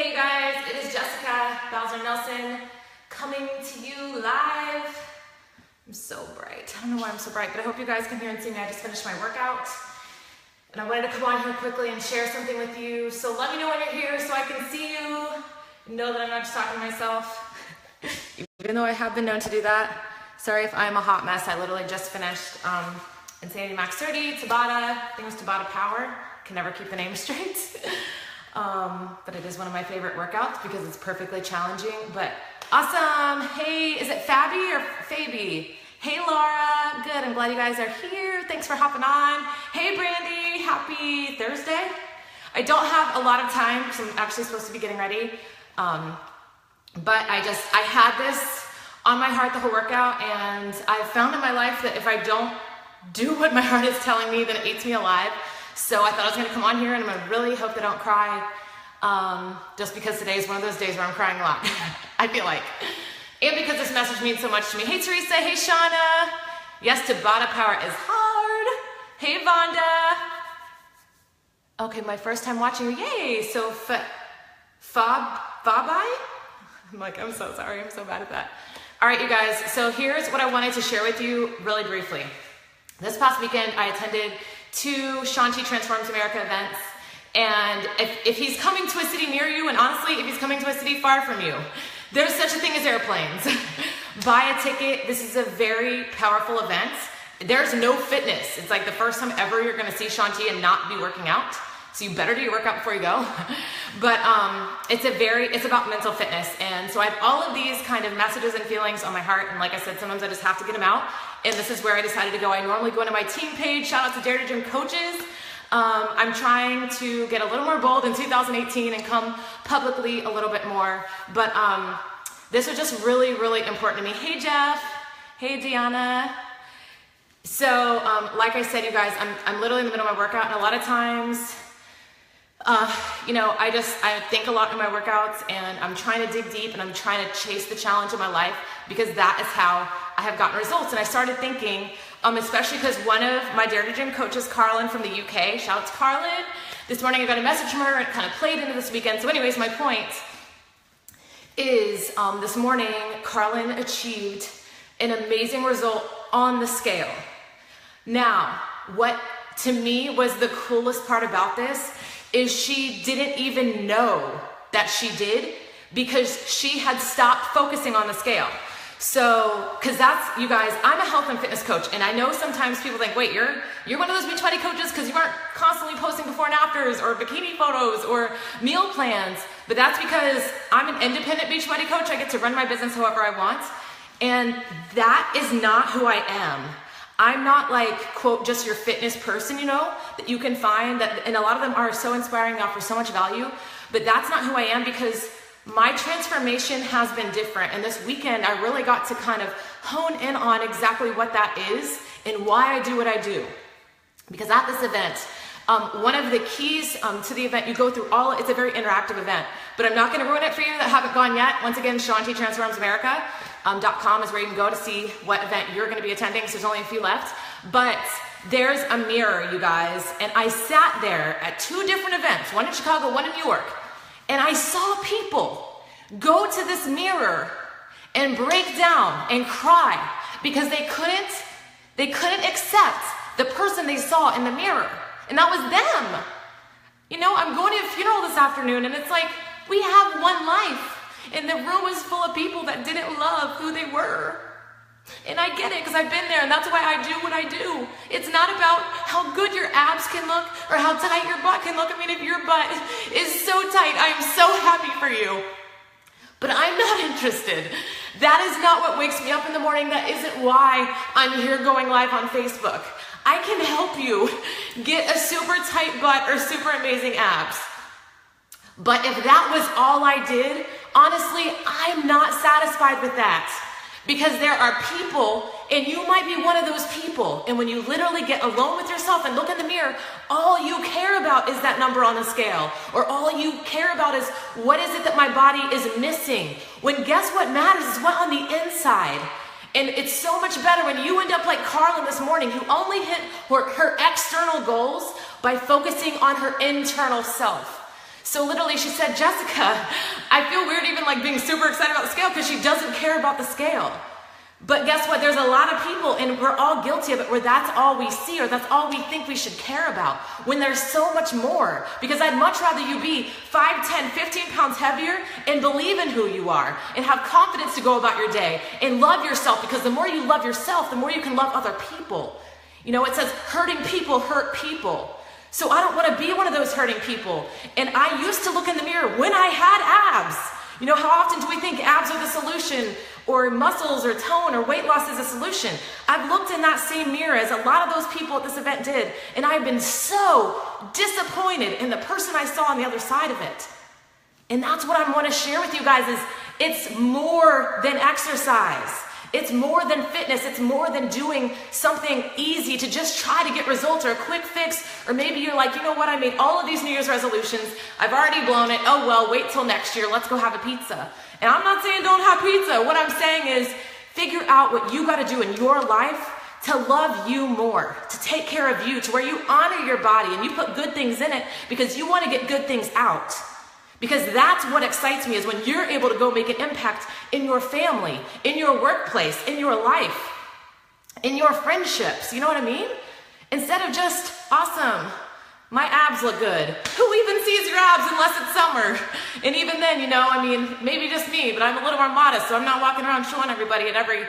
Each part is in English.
Hey guys, it is Jessica Bowser Nelson coming to you live. I'm so bright. I don't know why I'm so bright, but I hope you guys can hear and see me. I just finished my workout and I wanted to come on here quickly and share something with you. So let me know when you're here so I can see you. Know that I'm not just talking to myself. Even though I have been known to do that. Sorry if I'm a hot mess. I literally just finished Insanity Max 30, Tabata. I think it was Tabata Power. Can never keep the name straight. But it is one of my favorite workouts because it's perfectly challenging, but awesome. Hey, is it Fabi or Fabi? Hey Laura, good, I'm glad you guys are here. Thanks for hopping on. Hey Brandy, happy Thursday. I don't have a lot of time because I'm actually supposed to be getting ready. But I had this on my heart the whole workout, and I've found in my life that if I don't do what my heart is telling me, then it eats me alive. So I thought I was gonna come on here and I'm gonna really hope they don't cry, just because today is one of those days where I'm crying a lot, I feel like. And because this message means so much to me. Hey Teresa, hey Shauna. Yes, Tabata Power is hard. Hey Vonda. Okay, my first time watching you, yay. So Fabai? I'm like, I'm so sorry, I'm so bad at that. All right, you guys, so here's what I wanted to share with you really briefly. This past weekend, I attended 2 Shanti Transforms America events, and if he's coming to a city near you, and honestly, if he's coming to a city far from you, there's such a thing as airplanes. Buy a ticket. This is a very powerful event. There's no fitness. It's like the first time ever you're gonna see Shanti and not be working out, so you better do your workout before you go. But it's about mental fitness, and so I have all of these kind of messages and feelings on my heart, and like I said, sometimes I just have to get them out. And this is where I decided to go. I normally go into my team page. Shout out to Dare to Gym coaches. I'm trying to get a little more bold in 2018 and come publicly a little bit more. But this was just really, really important to me. Hey, Jeff. Hey, Deanna. So like I said, you guys, I'm literally in the middle of my workout. And a lot of times, you know, I think a lot in my workouts, and I'm trying to dig deep and I'm trying to chase the challenge of my life, because that is how I have gotten results. And I started thinking, especially because one of my Dare to Gym coaches, Carlin from the UK, shout out to Carlin. This morning I got a message from her and it kind of played into this weekend. So anyways, my point is this morning, Carlin achieved an amazing result on the scale. Now, what to me was the coolest part about this is she didn't even know that she did, because she had stopped focusing on the scale. So, because that's, you guys, I'm a health and fitness coach, and I know sometimes people think, wait, you're one of those Beachbody coaches because you aren't constantly posting before and afters or bikini photos or meal plans, but that's because I'm an independent Beachbody coach. I get to run my business however I want, and that is not who I am. I'm not like, quote, just your fitness person, you know, that you can find, that, and a lot of them are so inspiring, offer so much value, but that's not who I am, because my transformation has been different. And this weekend, I really got to kind of hone in on exactly what that is and why I do what I do. Because at this event, one of the keys to the event, you go through it's a very interactive event, but I'm not gonna ruin it for you that haven't gone yet. Once again, ShantiTransformsAmerica.com is where you can go to see what event you're gonna be attending, so there's only a few left. But there's a mirror, you guys, and I sat there at 2 different events, one in Chicago, one in New York, and I saw people go to this mirror and break down and cry because they couldn't accept the person they saw in the mirror. And that was them. You know, I'm going to a funeral this afternoon, and it's like, we have one life, and the room is full of people that didn't love who they were. And I get it, because I've been there, and that's why I do what I do. It's not about how good your abs can look or how tight your butt can look. I mean, if your butt is so tight, I am so happy for you. But I'm not interested. That is not what wakes me up in the morning. That isn't why I'm here going live on Facebook. I can help you get a super tight butt or super amazing abs. But if that was all I did, honestly, I'm not satisfied with that. Because there are people, and you might be one of those people, and when you literally get alone with yourself and look in the mirror, all you care about is that number on the scale, or all you care about is, what is it that my body is missing? When guess what matters is what on the inside. And it's so much better when you end up like Carlin this morning, who only hit her external goals by focusing on her internal self. So literally she said, Jessica, I feel weird even like being super excited about the scale because she doesn't care about the scale. But guess what? There's a lot of people, and we're all guilty of it, where that's all we see or that's all we think we should care about, when there's so much more. Because I'd much rather you be 5, 10, 15 pounds heavier and believe in who you are and have confidence to go about your day and love yourself, because the more you love yourself, the more you can love other people. You know, it says hurting people hurt people. So I don't want to be one of those hurting people. And I used to look in the mirror when I had abs. You know, how often do we think abs are the solution, or muscles or tone or weight loss is a solution? I've looked in that same mirror as a lot of those people at this event did, and I've been so disappointed in the person I saw on the other side of it. And that's what I want to share with you guys is it's more than exercise. It's more than fitness. It's more than doing something easy to just try to get results or a quick fix. Or maybe you're like, you know what? I made all of these New Year's resolutions. I've already blown it. Oh, well, wait till next year. Let's go have a pizza. And I'm not saying don't have pizza. What I'm saying is figure out what you got to do in your life to love you more, to take care of you, to where you honor your body and you put good things in it because you want to get good things out. Because that's what excites me, is when you're able to go make an impact in your family, in your workplace, in your life, in your friendships. You know what I mean? Instead of just, awesome, my abs look good. Who even sees your abs unless it's summer? And even then, you know, I mean, maybe just me, but I'm a little more modest, so I'm not walking around showing everybody at every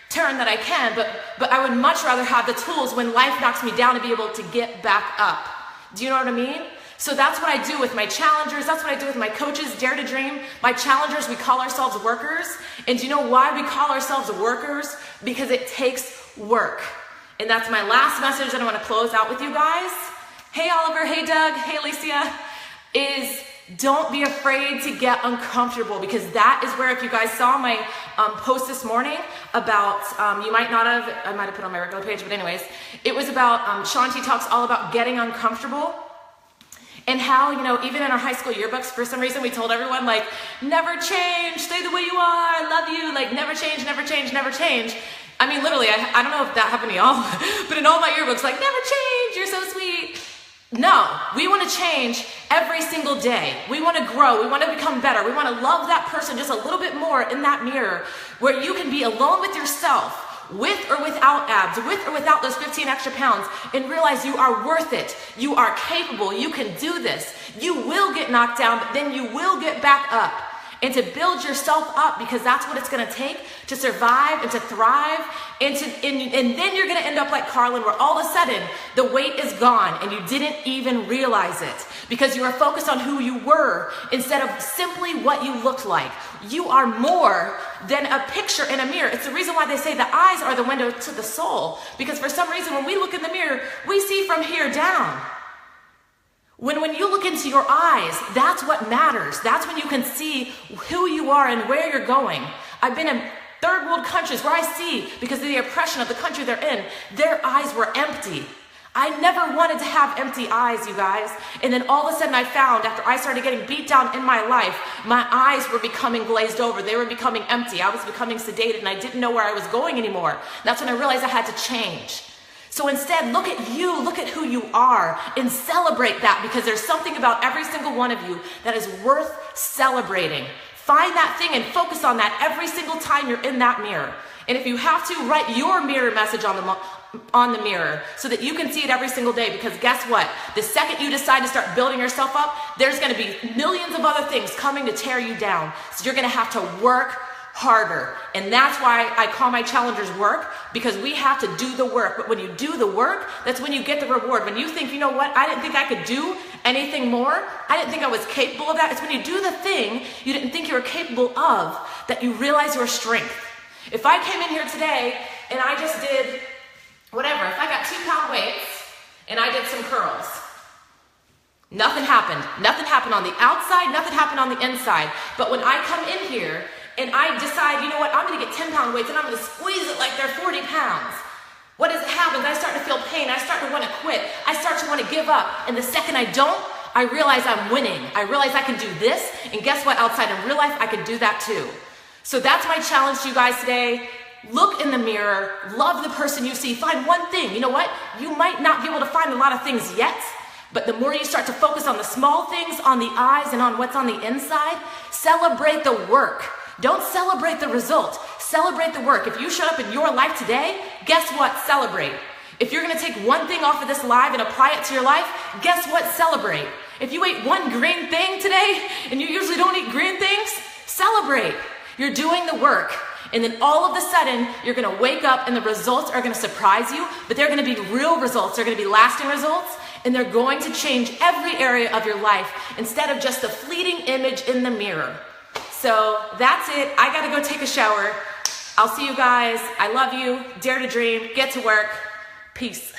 turn that I can. But I would much rather have the tools when life knocks me down to be able to get back up. Do you know what I mean? So that's what I do with my challengers. That's what I do with my coaches, Dare to Dream. My challengers, we call ourselves workers. And do you know why we call ourselves workers? Because it takes work. And that's my last message that I want to close out with you guys. Hey, Oliver. Hey, Doug. Hey, Alicia. Is don't be afraid to get uncomfortable, because that is where, if you guys saw my post this morning about, you might not have, I might have put on my regular page, but anyways, it was about, Shanti talks all about getting uncomfortable. And how, you know, even in our high school yearbooks, for some reason we told everyone, like, never change, stay the way you are, I love you, like, never change, never change, never change. I mean, literally, I don't know if that happened to y'all, but in all my yearbooks, like, never change, you're so sweet. No, we want to change every single day. We want to grow. We want to become better. We want to love that person just a little bit more in that mirror, where you can be alone with yourself, with or without abs, with or without those 15 extra pounds, and realize you are worth it. You are capable. You can do this. You will get knocked down, but then you will get back up. And to build yourself up, because that's what it's going to take to survive and to thrive. And then you're going to end up like Carlin, where all of a sudden the weight is gone and you didn't even realize it, because you were focused on who you were instead of simply what you looked like. You are more than a picture in a mirror. It's the reason why they say the eyes are the window to the soul, because for some reason when we look in the mirror, we see from here down. When you look into your eyes, that's what matters. That's when you can see who you are and where you're going. I've been in third world countries where I see, because of the oppression of the country they're in, their eyes were empty. I never wanted to have empty eyes, you guys. And then all of a sudden I found, after I started getting beat down in my life, my eyes were becoming glazed over. They were becoming empty. I was becoming sedated and I didn't know where I was going anymore. That's when I realized I had to change. So instead, look at you, look at who you are, and celebrate that, because there's something about every single one of you that is worth celebrating. Find that thing and focus on that every single time you're in that mirror. And if you have to, write your mirror message on the mirror so that you can see it every single day, because guess what? The second you decide to start building yourself up, there's going to be millions of other things coming to tear you down. So you're going to have to work harder. And that's why I call my challengers work, because we have to do the work. But when you do the work, that's when you get the reward. When you think, you know what, I didn't think I could do anything more, I didn't think I was capable of that, it's when you do the thing you didn't think you were capable of that you realize your strength. If I came in here today and I just did whatever, if I got 2-pound weights and I did some curls, nothing happened. Nothing happened on the outside, nothing happened on the inside. But when I come in here and I decide, you know what, I'm going to get 10-pound weights and I'm going to squeeze it like they're 40 pounds. What does it happen? I start to feel pain. I start to want to quit. I start to want to give up. And the second I don't, I realize I'm winning. I realize I can do this. And guess what? Outside in real life, I can do that too. So that's my challenge to you guys today. Look in the mirror. Love the person you see. Find one thing. You know what? You might not be able to find a lot of things yet, But the more you start to focus on the small things, on the eyes, and on what's on the inside, celebrate the work. Don't celebrate the result. Celebrate the work. If you showed up in your life today, guess what? Celebrate. If you're gonna take one thing off of this live and apply it to your life, guess what? Celebrate. If you ate one green thing today, and you usually don't eat green things, celebrate. You're doing the work. And then all of a sudden, you're gonna wake up and the results are gonna surprise you, but they're gonna be real results. They're gonna be lasting results, and they're going to change every area of your life instead of just a fleeting image in the mirror. So that's it. I gotta go take a shower. I'll see you guys. I love you. Dare to dream. Get to work. Peace.